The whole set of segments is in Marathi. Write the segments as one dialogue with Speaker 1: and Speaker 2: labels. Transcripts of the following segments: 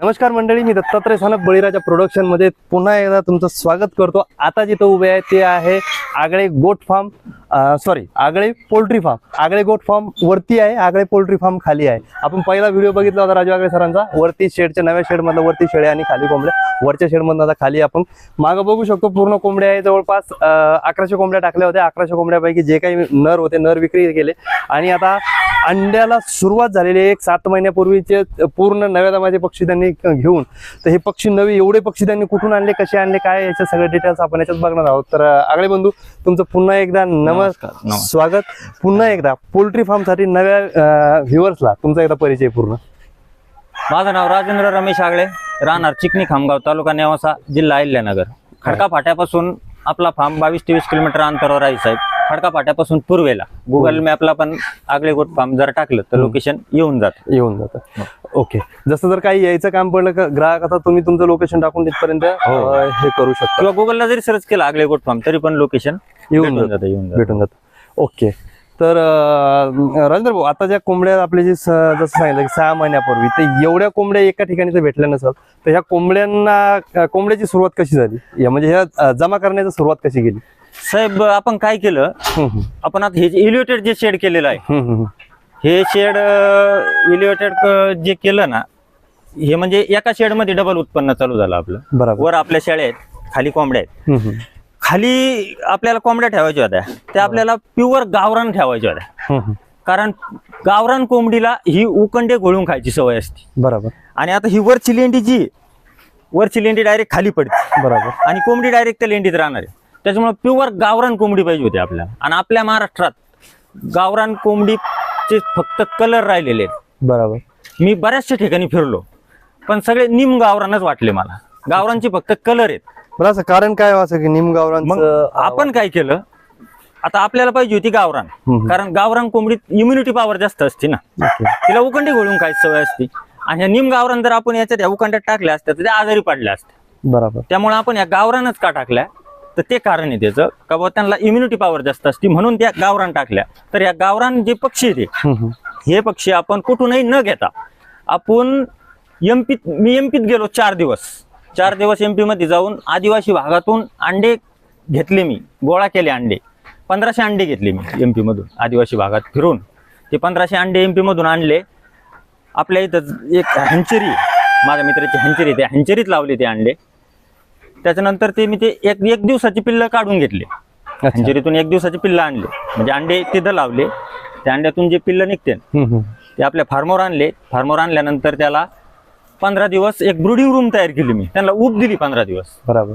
Speaker 1: नमस्कार मंडळी, मी दत्तात्रय सानप बळीराजा प्रोडक्शन मध्ये पुन्हा एकदा तुमचं स्वागत करतो। आता जिथं उभे आहे ते आहे आगळे गोट फार्म, आगळे पोल्ट्री फार्म। आगळे गोट फार्म वरती आहे, आगळे पोल्ट्री फार्म खाली आहे। आपण पहिला व्हिडिओ बघितला होता राजू आगळे सरांचा, वरती शेडच्या नव्या शेड मधला वरती शेळ्या आणि खाली कोंबड्या। वरच्या शेड मधून आता खाली आपण मागं बघू शकतो पूर्ण कोंबड्या आहे। जवळपास 1100 कोंबड्या टाकल्या होत्या। 1100 कोंबड्यापैकी जे काही नर होते नर विक्री केले आणि आता अंड्याला सुरुवात झालेली आहे। 7 महिन्यापूर्वीचे पूर्ण नव्या दमाचे पक्षी त्यांनी घेऊन, तर हे पक्षी नवी एवढे पक्षी त्यांनी कुठून आणले, कसे आणले, काय याचे सगळे डिटेल्स आपण याच्यात बघणार आहोत। तर आगळे बंधू, तुमचं पुन्हा एकदा नमस्कार, स्वागत। पुन्हा एकदा पोल्ट्री फार्म साठी नव्या व्ह्युअर्सला तुमचा एकदा परिचय पूर्ण।
Speaker 2: माझं नाव राजेंद्र रमेश आगळे, राहणार चिकनी खामगाव, तालुका नेवासा, जिल्हा अहिल्यानगर। खडका फाट्यापासून आपला फार्म 22-23 किलोमीटर अंतरावर आहे साहेब। खडका फाट्यापासून पूर्वेला गुगल मॅपला पण आगळे गोट फार्म जर टाकलं तर लोकेशन येऊन जातं।
Speaker 1: ओके, जसं जर काही यायचं काम पडलं का ग्राहक, आता तुम्ही तुमचं लोकेशन टाकून तिथपर्यंत हे करू शकता,
Speaker 2: किंवा गुगलला जरी सर्च केलं आगळे गोट फार्म तरी पण लोकेशन
Speaker 1: भेटून जातं। ओके, तर राजेंद्र भाऊ, आता ज्या कोंबड्या आपले जे जसं सांगितलं की 6 महिन्यापूर्वी, तर एवढ्या कोंबड्या एका ठिकाणी तर भेटल्या नसतात, तर ह्या कोंबड्याची सुरुवात कशी झाली, या म्हणजे ह्या जमा करण्याची सुरुवात कशी केली
Speaker 2: साहेब? आपण काय केलं, आपण आता हे इलिव्हेटेड जे शेड केलेलं आहे, हे शेड इलिव्हेटेड जे केलं ना, हे म्हणजे एका शेड मध्ये डबल उत्पन्न चालू झालं आपलं।
Speaker 1: बरोबर,
Speaker 2: वर आपल्या शेळ्या आहेत, खाली कोंबड्या आहेत। खाली आपल्याला कोंबड्या ठेवायच्या होत्या, त्या आपल्याला प्युअर गावरान ठेवायच्या होत्या, कारण गावरान कोंबडीला ही उकंडे घोळून खायची सवय असते।
Speaker 1: बरोबर,
Speaker 2: आणि आता ही वरची लेंडी डायरेक्ट खाली पडते,
Speaker 1: बरोबर, आणि
Speaker 2: कोंबडी डायरेक्ट त्या लेंडीत राहणार आहे। त्याच्यामुळे प्युअर गावरान कोंबडी पाहिजे होती आपल्याला। आणि आपल्या महाराष्ट्रात गावरान कोंबडीचे फक्त कलर राहिलेले आहेत।
Speaker 1: बरोबर,
Speaker 2: मी बऱ्याचशा ठिकाणी फिरलो, पण सगळे निम गावरानच वाटले मला, गावरांचे फक्त कलर आहेत।
Speaker 1: बरं, असं कारण काय असं की निम गावरान?
Speaker 2: मग आपण काय केलं, आता आपल्याला पाहिजे होती गावरान, कारण गावरान कोंबडीत इम्युनिटी पॉवर जास्त असते ना, तिला उकंडी घोळून खायची सवय असते। आणि ह्या निम गावरान जर आपण याच्यात उकंड्यात टाकल्या असत्या तर त्या आजारी पडल्या असत्या।
Speaker 1: बरोबर, त्यामुळे
Speaker 2: आपण या गावरानच का टाकल्या, तर ते कारण आहे त्याचं, का बाबा त्यांना इम्युनिटी पॉवर जास्त असते म्हणून त्या गावरान टाकल्या। तर या गावरान जे पक्षी आहेत, हे पक्षी आपण कुठूनही न घेता आपण मी एमपीत गेलो 4 दिवस एमपी मध्ये जाऊन आदिवासी भागातून अंडे घेतले, मी गोळा केले अंडे, 1500 अंडे घेतले मी एमपी मधून आदिवासी भागात फिरून। ते 1500 अंडे एमपी मधून आणले। आपल्या इथं एक हंचेरी, माझ्या मित्राची हंचेरी, त्या हंचेरीत लावले ते अंडे। त्याच्यानंतर ते मी ते एक दिवसाची पिल्ल काढून घेतले, हंचेरीतून 1 दिवसाची पिल्ल आणले, म्हणजे अंडे तिथं लावले। त्या अंड्यातून जे पिल्ल निघते ते आपल्या फार्मवर आणले। फार्मवर आणल्यानंतर त्याला 15 दिवस एक ब्रुडिंग रूम तयार केली, मी त्यांना ऊब दिली 15 दिवस।
Speaker 1: बरोबर,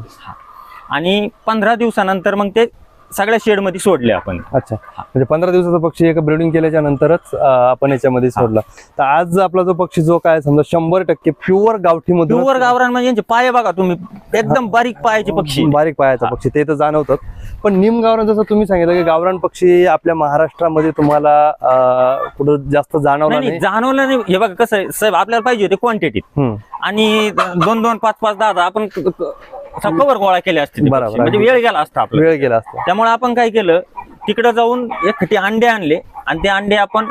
Speaker 1: आणि
Speaker 2: 15 दिवसानंतर मग ते सगळ्या शेड मध्ये सोडले आपण।
Speaker 1: अच्छा, म्हणजे 15 दिवसाचा पक्षी एका ब्रीडिंग केल्याच्या नंतरच आपण याच्यामध्ये सोडला। तर आज आपला जो पक्षी जो काय समजा 100% प्युअर गावठी मध्ये,
Speaker 2: प्युअर गावरान म्हणजे यांचे पाय बघा तुम्ही, एकदम बारीक पायाचे पक्षी,
Speaker 1: बारीक पायाचा पक्षी, ते तर जाणवतात। पण निम गावरान जसं तुम्ही सांगितलं की गावरान पक्षी आपल्या महाराष्ट्रामध्ये तुम्हाला कुठं जास्त जाणवलं
Speaker 2: नाही। हे बघा कसं आहे साहेब, आपल्याला पाहिजे होते क्वांटिटीत, आणि 2-2, 5-5, 10 आपण कवर गोळा केले असते, म्हणजे वेळ गेला असता, त्यामुळे आपण काय केलं, तिकडे जाऊन एक अंडे आणले, आणि ते अंडे आपण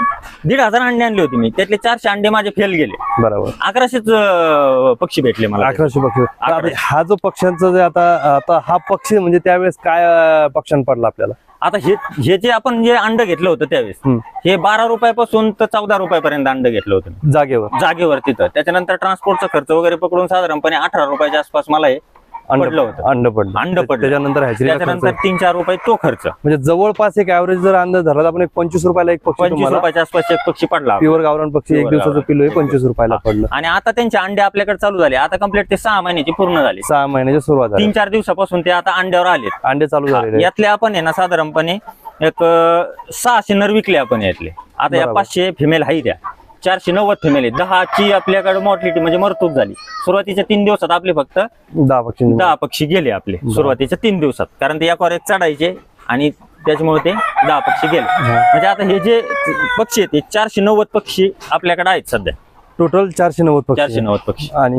Speaker 2: 1500 अंडे आणले होते मी, त्यातले 400 अंडे माझे फेल गेले। बरोबर, 1100 पक्षी भेटले मला। 1100 पक्षी।
Speaker 1: हा जो पक्ष्यांचा जे आता हा पक्षी म्हणजे त्यावेळेस काय पक्षांत पडला आपल्याला?
Speaker 2: आता हे जे आपण जे अंड घेतलं होतं त्यावेळेस, हे 12 रुपयापासून तर 14 रुपयापर्यंत अंड घेतलं होतं जागेवर तिथं। त्याच्यानंतर ट्रान्सपोर्टचा खर्च वगैरे पकडून साधारणपणे 18 रुपयाच्या आसपास मला हे अंड पडलं। त्याच्यानंतर 3-4 रुपये तो खर्च, म्हणजे
Speaker 1: जवळपास एक ऍव्हरेज जर अंदाज धरला आपण 25 रुपयाला एक पक्षी,
Speaker 2: 25 रुपयाच्या आसपास एक पक्षी पडला,
Speaker 1: प्युअर गावरान पक्षी 1 दिवसाचं पिल्लू 25 रुपयाला पडलं।
Speaker 2: आणि आता त्यांचे अंडे आपल्याकडे चालू झाले, आता कंप्लीट ते 6 महिन्याची पूर्ण झाली,
Speaker 1: 6 महिन्याची सुरुवात झाली,
Speaker 2: 3-4 दिवसापासून ते आता अंड्यावर आले,
Speaker 1: अंडे चालू झाले।
Speaker 2: यातले आपण आहे ना साधारणपणे एक 600 नर विकले आपण यातले। आता या 500 फिमेल आहे, त्या 490 फिमेल आहे। 10ची आपल्याकडे मॉर्टिलिटी म्हणजे मरतूक झाली। सुरुवातीच्या 3 दिवसात आपले फक्त 10 पक्षी गेले आपले सुरुवातीच्या 3 दिवसात, कारण ते एकावर एक चढायचे आणि त्याच्यामुळे ते 10 पक्षी गेले। म्हणजे आता हे जे पक्षी आहेत ते 490 पक्षी आपल्याकडे आहेत सध्या।
Speaker 1: टोटल 490 पक्षी
Speaker 2: 490 पक्षी.
Speaker 1: आणि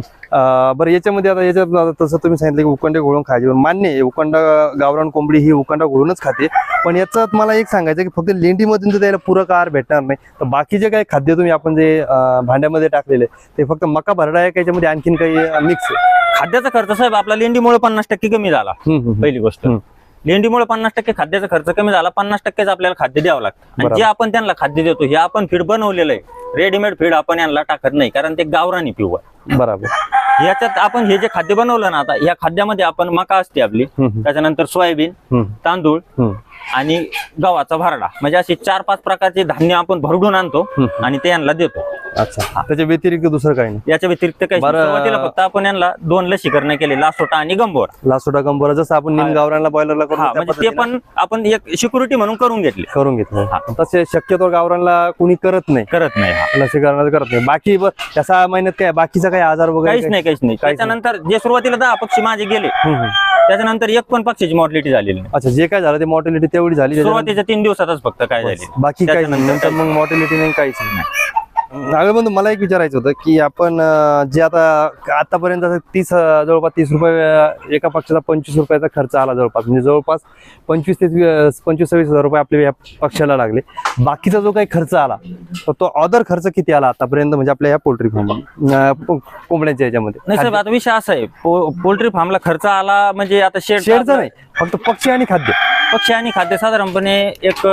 Speaker 1: बरं याच्यामध्ये आता याच्यात तसं तुम्ही सांगितलं की उकंडे घोळून खायचे, मान्य आहे उकंडा गावरान कोंबडी ही उकंडा घोळूनच खाते, पण याच्यात मला एक सांगायचं की फक्त लेंडीमधून तर त्याला पूरक आहार भेटणार नाही, तर बाकीचे काही खाद्य तुम्ही आपण जे भांड्यामध्ये टाकलेले ते फक्त मका भरडा आहे का याच्यामध्ये आणखीन काही मिक्स आहे?
Speaker 2: खाद्याचा खर्च साहेब आपला लेंडीमुळे 50% कमी झाला. पहिली गोष्ट लेंडीमुळे 50% खाद्याचा खर्च कमी झाला. 50%च आपल्याला खाद्य द्यावं लागतं आणि जे आपण त्यांना खाद्य देतो हे आपण फीड बनवलेलं आहे. रेडीमेड फीड आपण यांना टाकत नाही, कारण ते गावरानी पिवळ.
Speaker 1: बरोबर.
Speaker 2: याच्यात आपण हे जे खाद्य बनवलं ना, आता या खाद्यामध्ये आपण मका असते आपली, त्याच्यानंतर सोयाबीन, तांदूळ आणि गव्हाचा भरडा, म्हणजे असे 4-5 प्रकारचे धान्य आपण भरडून आणतो आणि ते यांना देतो.
Speaker 1: अच्छा, त्याच्या व्यतिरिक्त दुसरं काही नाही?
Speaker 2: याच्या व्यतिरिक्त काही नाही. सुरुवातीला फक्त आपण यांना 2 लसीकरण केले, लासोटा आणि गंभोरा.
Speaker 1: लासोटा गंभोरा जसं आपण निम गावरानला बॉयलरला
Speaker 2: म्हणजे ते पण आपण एक सिक्युरिटी म्हणून करून घेतले.
Speaker 1: तसे शक्यतो गावरानला कुणी करत नाही. लसीकरणाचं करत नाही. बाकी त्या 6 महिन्यात काय बाकीचा काही आजार वगैरे
Speaker 2: काहीच नाही. त्याच्यानंतर जे सुरुवातीला 10 पक्षी माझे गेले, त्याच्यानंतर एक पण पक्षीची मॉर्टिलिटी झालेली नाही.
Speaker 1: अच्छा, जे काय झालं ते मॉर्टिलिटी तेवढी झाली
Speaker 2: सुरुवातीच्या 3 दिवसातच फक्त काय झाली,
Speaker 1: बाकी काही नंतर मग मॉर्टिलिटी नाही, काहीच नाही. बंधू मला एक विचारायचं होतं की आपण जे आतापर्यंत जवळपास 30 रुपये एका पक्षाचा 25 रुपयाचा खर्च आला जवळपास, म्हणजे जवळपास 25-26 हजार रुपये आपल्या या पक्षाला लागले. बाकीचा जो काही खर्च आला तर तो अदर खर्च किती आला आतापर्यंत, म्हणजे आपल्या या पोल्ट्री फार्म कोंबड्यांच्या याच्यामध्ये?
Speaker 2: नाही साहेब, आता विषय असा आहे, पोल्ट्री फार्मला खर्च आला म्हणजे आता
Speaker 1: शेडचा नाही, फक्त पक्षी आणि खाद्य
Speaker 2: साधारणपणे एक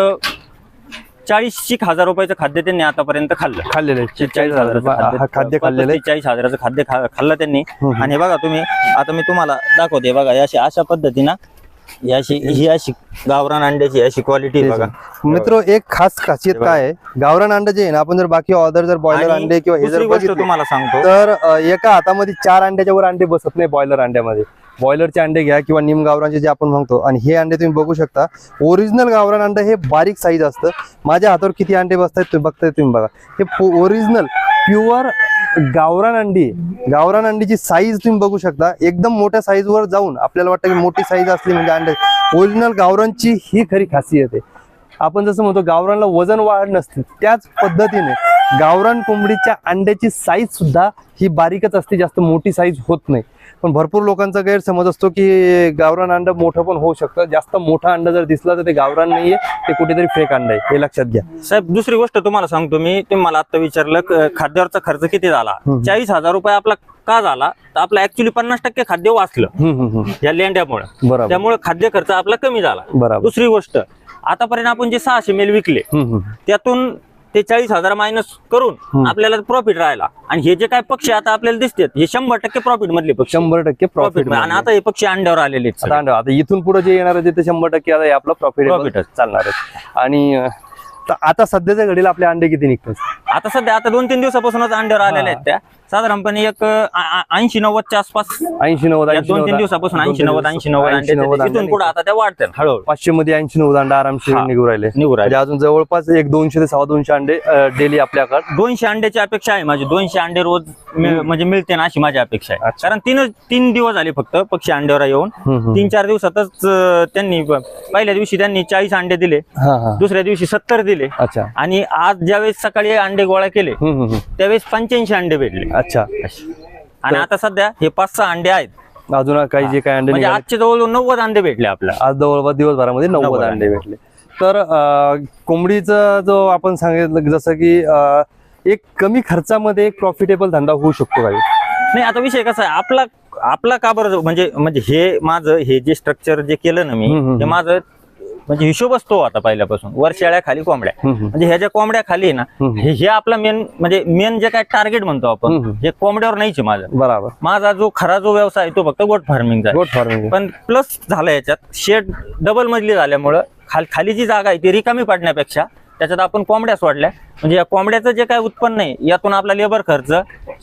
Speaker 2: 40,000 रुपयाचं खाद्य त्यांनी आतापर्यंत खाल्लेलं
Speaker 1: 40,000 खाद्य खाल्लेलं,
Speaker 2: 40,000चं खाद्य खाल्लं त्यांनी. आणि बघा तुम्ही, आता मी तुम्हाला दाखवते बघा, अशा पद्धतीनं ही अशी गावरान अंड्याची अशी क्वालिटी बघा
Speaker 1: मित्र. एक खास खासियत काय आहे, गावरान अंडे जे आहे ना, आपण जर बाकी ऑर्डर जर बॉयलर अंडे किंवा हे जर बघितलं
Speaker 2: तुम्हाला सांगतो,
Speaker 1: तर एका हातामध्ये 4 अंड्याच्या वर अंडे बसत नाही बॉयलर अंड्यामध्ये. बॉयलरचे अंडे घ्या किंवा निम गावरानचे जे आपण म्हणतो, आणि हे अंडे तुम्ही बघू शकता. ओरिजिनल गावरान अंडे हे बारीक साईज असतं. माझ्या हातावर किती अंडे बसतात तुम्ही बघताय, तुम्ही बघा. हे ओरिजिनल प्युअर गावरान अंडीची साईज तुम्ही बघू शकता. एकदम मोठ्या साईज वर जाऊन आपल्याला वाटतं की मोठी साईज असली म्हणजे अंडे, ओरिजिनल गावरानची ही खरी खासियत आहे. आपण जसं म्हणतो गावरानला वजन वाढ नसते, त्याच पद्धतीने गावरान कोंबडीच्या अंड्याची साईज सुद्धा ही बारीकच असते, जास्त मोठी साईज होत नाही. पण भरपूर लोकांचा गैरसमज असतो की गावरान अंड मोठं पण होऊ शकतं. जास्त मोठं अंड जर दिसलं तर ते गावरान नाहीये, ते कुठेतरी फेक अंड आहे, हे लक्षात घ्या.
Speaker 2: साहेब दुसरी गोष्ट तुम्हाला सांगतो मी, तुम्ही मला आता विचारलं खाद्यावरचा खर्च किती झाला. 40,000 रुपये आपला का झाला, तर आपलं ऍक्च्युली 50% खाद्य वाचलं या लेंड्यामुळे, त्यामुळे खाद्य खर्च आपला कमी झाला. दुसरी गोष्ट, आतापर्यंत आपण जे 600 मेल विकले त्यातून ते 40,000 मायनस करून आपल्याला प्रॉफिट राहिला. आणि हे जे काय पक्षी आता आपल्याला दिसतात हे 100% प्रॉफिट मधले पक्षी,
Speaker 1: 100% प्रॉफिट.
Speaker 2: आणि आता हे पक्षी अंड्यावर आलेले
Speaker 1: आता इथून पुढे जे येणार आहे ते 100% आता हे आपलं प्रॉफिट चालणार आहे. आणि आता सध्याच्या घडीला आपले अंडे किती निघतात?
Speaker 2: आता सध्या 2-3 दिवसापासूनच अंड्यावर आलेल्या आहेत त्या, साधारणपणे एक 80-90च्या आसपास.
Speaker 1: 80-90
Speaker 2: 2-3 दिवसापासून 80-90 अंडे. इथून पुढे आता त्या वाढतात हळूहळू.
Speaker 1: 500 मध्ये 80-90 अंडे आरामशीर निघू राहिले. अजून जवळपास एक 200 ते 250 अंडे डेली आपल्याकडे.
Speaker 2: 200 अंड्याची अपेक्षा आहे माझी. 200 अंडे रोज म्हणजे मिळते ना अशी माझी अपेक्षा आहे. कारण 3 दिवस झाले फक्त पक्षी अंड्यावर येऊन. 3-4 दिवसातच त्यांनी पहिल्या दिवशी त्यांनी 40 अंडे दिले, दुसऱ्या दिवशी 70 दिले. आणि आज ज्यावेळेस सकाळी अंडे गोळा केले त्यावेळेस 85 अंडे भेटले.
Speaker 1: अच्छा.
Speaker 2: आणि आता सध्या हे 5-6 अंडे आहेत.
Speaker 1: अजून काही जे काही अंडे
Speaker 2: म्हणजे आजचे जवळ 90 अंडे भेटले आपल्याला.
Speaker 1: आज जवळपास दिवसभरामध्ये 90 अंडे भेटले. तर कोंबडीचं जो आपण सांगितलं जसं की एक कमी खर्चामध्ये एक प्रॉफिटेबल धंदा होऊ शकतो काही
Speaker 2: नाही. आता विषय कसा आहे आपला का बरं, म्हणजे हे माझं हे जे स्ट्रक्चर जे केलं ना मी, हे माझं म्हणजे हिशोब असतो आता पहिल्यापासून. वर्षाळ्या खाली कोंबड्या, म्हणजे ह्या ज्या कोंबड्या खाली ना, हे आपला मेन जे काय टार्गेट म्हणतो आपण, हे कोंबड्यावर नाहीच माझं.
Speaker 1: बरोबर.
Speaker 2: माझा जो व्यवसाय तो फक्त गोट फार्मिंगचा. पण प्लस झालं याच्यात शेड डबल मजली झाल्यामुळं खाली जी जागा आहे ती रिकामी पडण्यापेक्षा त्याच्यात आपण कोंबड्या सोडल्या, म्हणजे या कोंबड्याचं जे काय उत्पन्न आहे यातून आपला लेबर खर्च,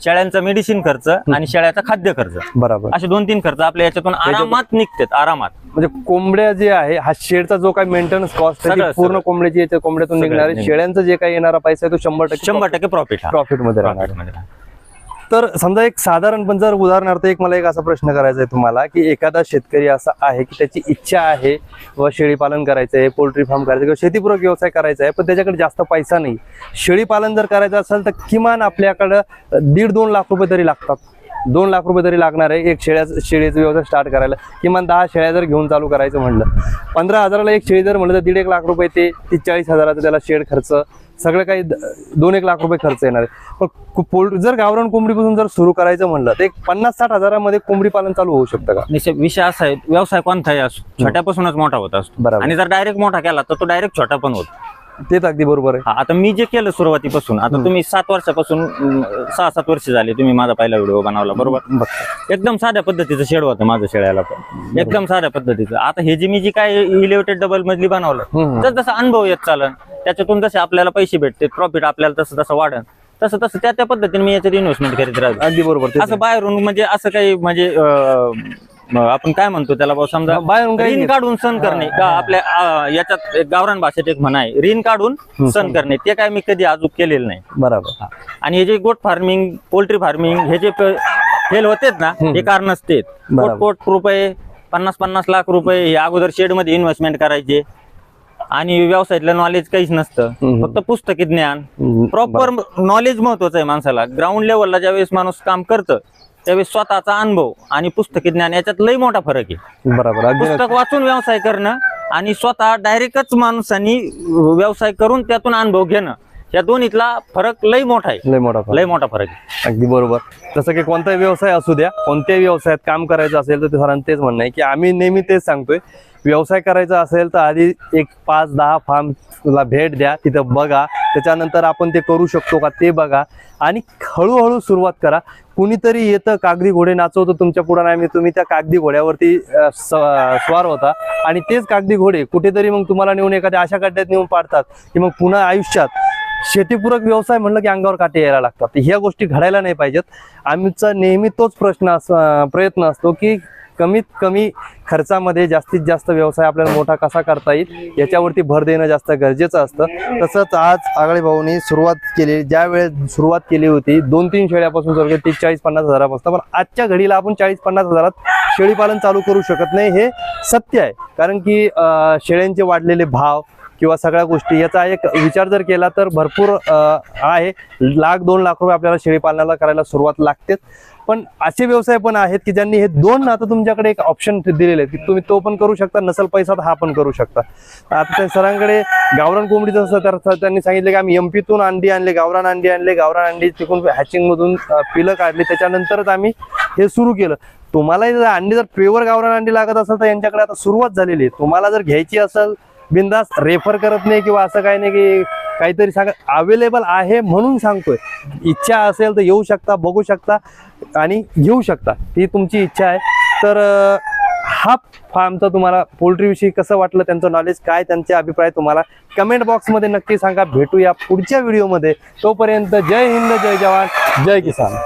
Speaker 2: शेळ्यांचा मेडिसिन खर्च आणि शेळ्याचा खाद्य खर्च,
Speaker 1: बरोबर,
Speaker 2: असे 2-3 खर्च आपल्या याच्यातून आरामात निघतात. आरामात
Speaker 1: म्हणजे कोंबड्या जे आहे हा शेडचा जो काही मेंटेनन्स कॉस्ट आहे पूर्ण कोंबड्याची कोंबड्यातून निघणारे, शेळ्यांचं जे काही येणारा पैसा आहे तो 100%
Speaker 2: प्रॉफिट
Speaker 1: मध्ये राहणार. तर समजा एक साधारण पण जर उदाहरणार्थ एक मला एक असा प्रश्न करायचा आहे तुम्हाला की एखादा शेतकरी असा आहे की त्याची इच्छा आहे व शेळी पालन करायचं आहे, पोल्ट्री फार्म करायचं किंवा शेतीपूरक व्यवसाय करायचा आहे, पण त्याच्याकडे जास्त पैसा नाही. शेळी पालन जर करायचं असेल तर किमान आपल्याकडं 1.5-2 लाख रुपये तरी लागतात. 2 लाख रुपये तरी लागणार आहे एक शेळीचा व्यवसाय स्टार्ट करायला. किमान 10 शेळ्या जर घेऊन चालू करायचं म्हणलं, 15,000ला एक शेळी जर म्हणलं तर 1.5 लाख रुपये ते 40,000चा त्याला शेड खर्च, सगळं काही 2-1 लाख रुपये खर्च येणार आहे. पण जर गावरान कोंबडीपासून जर सुरू करायचं म्हणलं तर एक 50-60 हजारामध्ये कोंबडी पालन चालू होऊ शकतं का?
Speaker 2: विषय असा आहे, व्यवसाय कोणताही असो छोट्यापासूनच मोठा होत असतो.
Speaker 1: बरोबर.
Speaker 2: आणि जर डायरेक्ट मोठा केला तर तो डायरेक्ट छोटा पण होतो.
Speaker 1: तेच अगदी बरोबर आहे.
Speaker 2: आता मी जे केलं सुरुवातीपासून, आता तुम्ही 7 वर्षापासून 6-7 वर्ष झाले, तुम्ही माझा पहिला व्हिडिओ बनवला बरोबर. एकदम साध्या पद्धतीचं शेड होतं माझं शेळ्याला, पण एकदम साध्या पद्धतीचं. आता हे जे मी जी काय इलेव्हेटेड डबल मधली बनवलं, तर जसा अनुभव येत चालन, त्याच्यातून जसे आपल्याला पैसे भेटते, प्रॉफिट आपल्याला तसं तसं वाढन, तसं तसं त्या पद्धतीने मी याच्यात इन्व्हेस्टमेंट करीत राहतो.
Speaker 1: अगदी बरोबर.
Speaker 2: असं बाहेरून म्हणजे असं काही म्हणजे आपण काय म्हणतो त्याला, समजा
Speaker 1: बाहेरून काही
Speaker 2: ऋण काढून सण करणे का, आपल्या याच्यात गावरान भाषेत एक म्हण आहे, ऋण काढून सण करणे. ते काय मी कधी अजून केलेलं नाही.
Speaker 1: बरोबर.
Speaker 2: आणि हे जे गोट फार्मिंग, पोल्ट्री फार्मिंग हे जे फेल होतेत ना, हे कारणच ते कोट रुपये 50-50 लाख रुपये हे अगोदर शेड मध्ये इन्व्हेस्टमेंट करायचे आणि व्यवसायातलं नॉलेज काहीच नसतं, फक्त पुस्तकी ज्ञान. प्रॉपर नॉलेज महत्वाचं आहे माणसाला. ग्राउंड लेवलला ज्यावेळेस माणूस काम करतं त्यावेळेस स्वतःचा अनुभव आणि पुस्तकी ज्ञान याच्यात लई मोठा फरक आहे.
Speaker 1: बरोबर.
Speaker 2: पुस्तक वाचून व्यवसाय करणं आणि स्वतः डायरेक्टच माणसांनी व्यवसाय करून त्यातून अनुभव घेणं, या दोन्हीतला फरक लई मोठा आहे. लई मोठा फरक आहे.
Speaker 1: अगदी बरोबर. जसं की कोणताही व्यवसाय असू द्या, कोणत्याही व्यवसायात काम करायचं असेल तर ते सरांचं तेच म्हणणं आहे की आम्ही नेहमी तेच सांगतोय, व्यवसाय करायचा असेल तर आधी एक 5-10 फार्मला भेट द्या, तिथं बघा, त्याच्यानंतर आपण ते करू शकतो का ते बघा आणि हळूहळू सुरुवात करा. कुणीतरी येतं कागदी घोडे नाचवतं तुमच्या पुढे, नाही तुम्ही त्या कागदी घोड्यावरती स्वार होता आणि तेच कागदी घोडे कुठेतरी मग तुम्हाला नेऊन एखाद्या अशा गड्ड्यात नेऊन पाडतात की मग पुन्हा आयुष्यात शेतीपूरक व्यवसाय म्हणलं की अंगावर काटे यायला लागतात. ह्या गोष्टी घडायला नाही पाहिजेत. आमचा नेहमी तोच प्रयत्न असतो की कमीत कमी खर्चामध्ये जास्तीत जास्त व्यवसाय आपल्याला मोठा कसा करता येईल याच्यावरती भर देणं जास्त गरजेचं असतं. तसंच आज आगळे भाऊनी सुरुवात केली, ज्या वेळेस सुरुवात केली होती 2-3 शेळ्यापासून चालू केली, 40-50 हजारापासून, पण आजच्या घडीला आपण 40-50 हजारात शेळी पालन चालू करू शकत नाही, हे सत्य आहे. कारण की शेळ्यांचे वाढलेले भाव किंवा सगळ्या गोष्टी याचा एक विचार जर केला तर भरपूर आहे. 1-2 लाख रुपये आपल्याला शेळी पालनाला करायला सुरुवात लागतेच. पण असे व्यवसाय पण आहेत की ज्यांनी हे 2 आता तुमच्याकडे एक ऑप्शन दिलेले आहेत की तुम्ही तो पण करू शकता, नसल पैसा हा पण करू शकता. आता त्या सरांकडे गावरान कोंबडीचं असं तर त्यांनी सांगितलं की आम्ही एमपीतून अंडी आणले, गावरान अंडी तिकून हॅचिंग मधून पिलं काढली, त्याच्यानंतरच आम्ही हे सुरू केलं. तुम्हालाही जर अंडी जर प्युअर गावरान अंडी लागत असेल तर यांच्याकडे आता सुरुवात झालेली आहे. तुम्हाला जर घ्यायची असेल बिंदास, रेफर करत नाही किंवा असं काही नाही की काहीतरी सांगा, अवेलेबल आहे म्हणून सांगतोय. इच्छा असेल तर येऊ शकता, बघू शकता आणि घेऊ शकता, ती तुमची इच्छा आहे. तर हा फार्मचा तुम्हाला पोल्ट्रीविषयी कसं वाटलं, त्यांचं नॉलेज काय, त्यांचे अभिप्राय तुम्हाला कमेंट बॉक्समध्ये नक्की सांगा. भेटूया पुढच्या व्हिडिओमध्ये. तोपर्यंत जय हिंद, जय जवान, जय किसान.